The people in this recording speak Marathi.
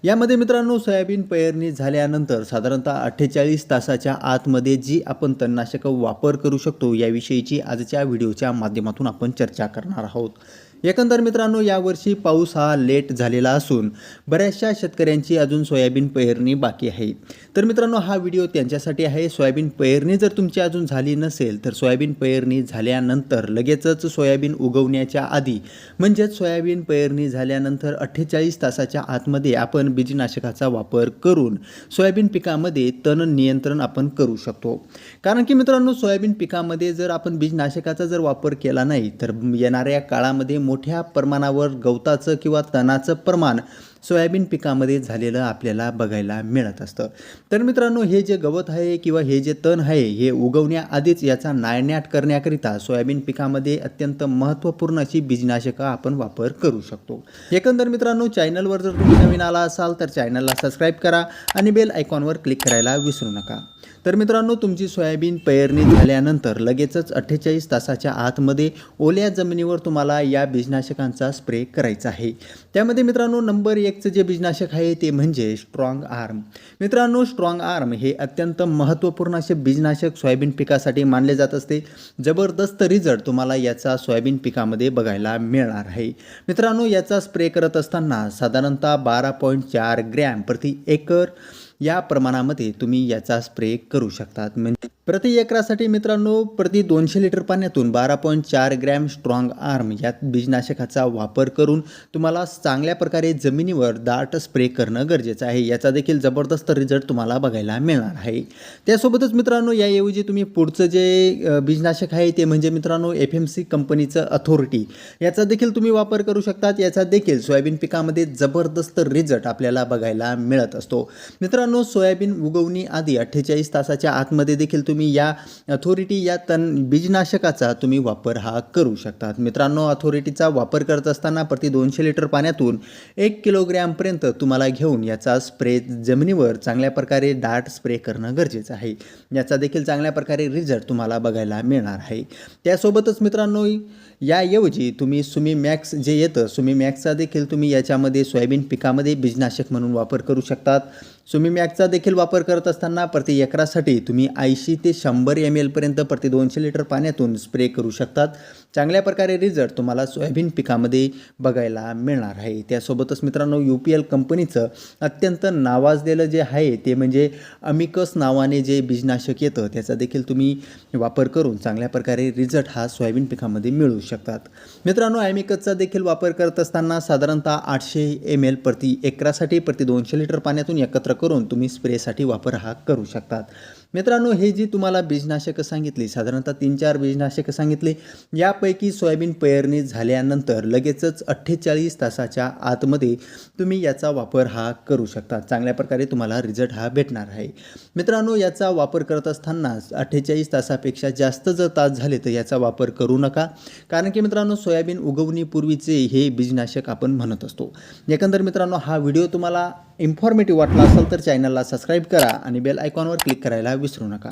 यामध्ये मित्रांनो सोयाबीन पेरणी झाल्यानंतर साधारणतः 48 तासाच्या आतमध्ये जी आपण तणनाशक वापर करू शकतो याविषयीची आजच्या व्हिडिओच्या माध्यमातून आपण चर्चा करणार आहोत। एकंदर मित्रांनो यावर्षी पाऊस हा लेट झालेला असून बऱ्याचशा शेतकऱ्यांची अजून सोयाबीन पेरणी बाकी आहे। तर मित्रांनो हा व्हिडिओ त्यांच्यासाठी आहे। सोयाबीन पेरणी जर तुमची अजून झाली नसेल तर सोयाबीन पेरणी झाल्यानंतर लगेचच सोयाबीन उगवण्याच्या आधी म्हणजेच सोयाबीन पेरणी झाल्यानंतर 48 तासाच्या आतमध्ये आपण बीजनाशकाचा वापर करून सोयाबीन पिकामध्ये तण नियंत्रण आपण करू शकतो। कारण की मित्रांनो सोयाबीन पिकामध्ये जर आपण बीजनाशकाचा जर वापर केला नाही तर येणाऱ्या काळामध्ये मोठ्या प्रमाणावर गवताचं किंवा तणाचं प्रमाण सोयाबीन पिकामध्ये झालेलं आपल्याला बघायला मिळत असतं। तर मित्रांनो हे जे गवत आहे किंवा हे जे तण आहे हे उगवण्याआधीच याचा नायनाट करण्याकरिता सोयाबीन पिकामध्ये अत्यंत महत्त्वपूर्ण अशी बीजनाशक आपण वापर करू शकतो। एकंदर मित्रांनो चॅनलवर जर तुम्ही नवीन आला असाल तर चॅनलला सबस्क्राईब करा आणि बेल आयकॉनवर क्लिक करायला विसरू नका। तर मित्रांनो तुमची सोयाबीन पेरणी झाल्यानंतर लगेचच 48 तासाच्या आतमध्ये ओल्या जमिनीवर तुम्हाला या बीजनाशकांचा स्प्रे करायचा आहे। त्यामध्ये मित्रांनो नंबर 1चं जे बीजनाशक आहे ते म्हणजे स्ट्रॉंग आर्म। मित्रांनो स्ट्रॉंग आर्म हे अत्यंत महत्त्वपूर्ण असे बीजनाशक सोयाबीन पिकासाठी मानले जात असते। जबरदस्त रिझल्ट तुम्हाला याचा सोयाबीन पिकामध्ये बघायला मिळणार आहे। मित्रांनो याचा स्प्रे करत असताना साधारणतः 12.4 ग्रॅम प्रति एकर या प्रमाणामध्ये तुम्ही याचा स्प्रे करू शकतात। म्हणजे प्रति एकरासाठी मित्रांनो प्रति 200 लिटर पाण्यातून 12.4 ग्रॅम स्ट्रॉंग आर्म या बीजनाशकाचा वापर करून तुम्हाला चांगल्या प्रकारे जमिनीवर दाट स्प्रे करणं गरजेचं आहे। याचा देखील जबरदस्त रिझल्ट तुम्हाला बघायला मिळणार आहे। त्यासोबतच मित्रांनो याऐवजी तुम्ही पुढचं जे बीजनाशक आहे ते म्हणजे मित्रांनो FMC कंपनीचं अथॉरिटी याचा देखील तुम्ही वापर करू शकतात। याचा देखील सोयाबीन पिकामध्ये जबरदस्त रिझल्ट आपल्याला बघायला मिळत असतो। मित्रांनो सोयाबीन उगवणी आधी 48 तासाच्या आतमध्ये देखील तुम्ही या अथॉरिटी या बीजनाशकाचा तुम्ही वापर हा करू शकतात। मित्रांनो अथॉरिटीचा वापर करत असताना प्रति 200 लिटर पाण्यातून 1 किलोग्रॅम पर्यंत तुम्हाला घेऊन याचा स्प्रे जमिनीवर चांगल्या प्रकारे दाट स्प्रे करणं गरजेचं आहे। याचा देखील चांगल्या प्रकारे रिझल्ट तुम्हाला बघायला मिळणार आहे। त्यासोबतच मित्रांनो याऐवजी तुम्ही सुमी मॅक्स जे येतं सुमी मॅक्सचा देखील तुम्ही याच्यामध्ये सोयाबीन पिकामध्ये बीजनाशक म्हणून वापर करू शकतात। सुमी मॅक्सचा देखील वापर करत असताना प्रति एकरासाठी तुम्ही 80 ते 100 ml पर्यंत प्रति 200 लिटर पाण्यातून स्प्रे करू शकतात। चांगल्या प्रकारे रिझल्ट तुम्हाला सोयाबीन पिकामध्ये बघायला मिळणार आहे। त्यासोबतच मित्रांनो UPL कंपनीचं अत्यंत नावाजलेलं जे आहे ते म्हणजे अमिकस नावाने जे बीजनाशक येतं त्याचा देखील तुम्ही वापर करून चांगल्या प्रकारे रिझल्ट हा सोयाबीन पिकामध्ये मिळवू शकतात। मित्रांनो अमिकसचा देखील वापर करत असताना साधारणतः 800 ml प्रति एकरासाठी प्रति 200 लिटर पाण्यातून एकत्र करून तुम्ही स्प्रेसाठी वापर हा करू शकतात। मित्रांनो हे जी तुम्हाला बीजनाशक सांगितली साधारणतः 3-4 बीजनाशक सांगितले यापैकी सोयाबीन पेरणी झाल्यानंतर लगेचच 48 तासाच्या आतमध्ये तुम्ही याचा वापर हा करू शकता। चांगल्या प्रकारे तुम्हाला रिझल्ट हा भेटणार आहे। मित्रांनो याचा वापर करत असताना 48 तासापेक्षा जास्त जर तास झाले तर याचा वापर करू नका। कारण की मित्रांनो सोयाबीन उगवणीपूर्वीचे हे बीजनाशक आपण म्हणत असतो। एकंदर मित्रांनो हा व्हिडिओ तुम्हाला इन्फॉर्मेटिव्ह वाटला असेल तर चॅनलला सबस्क्राईब करा आणि बेल आयकॉनवर क्लिक करायला विसरू नका।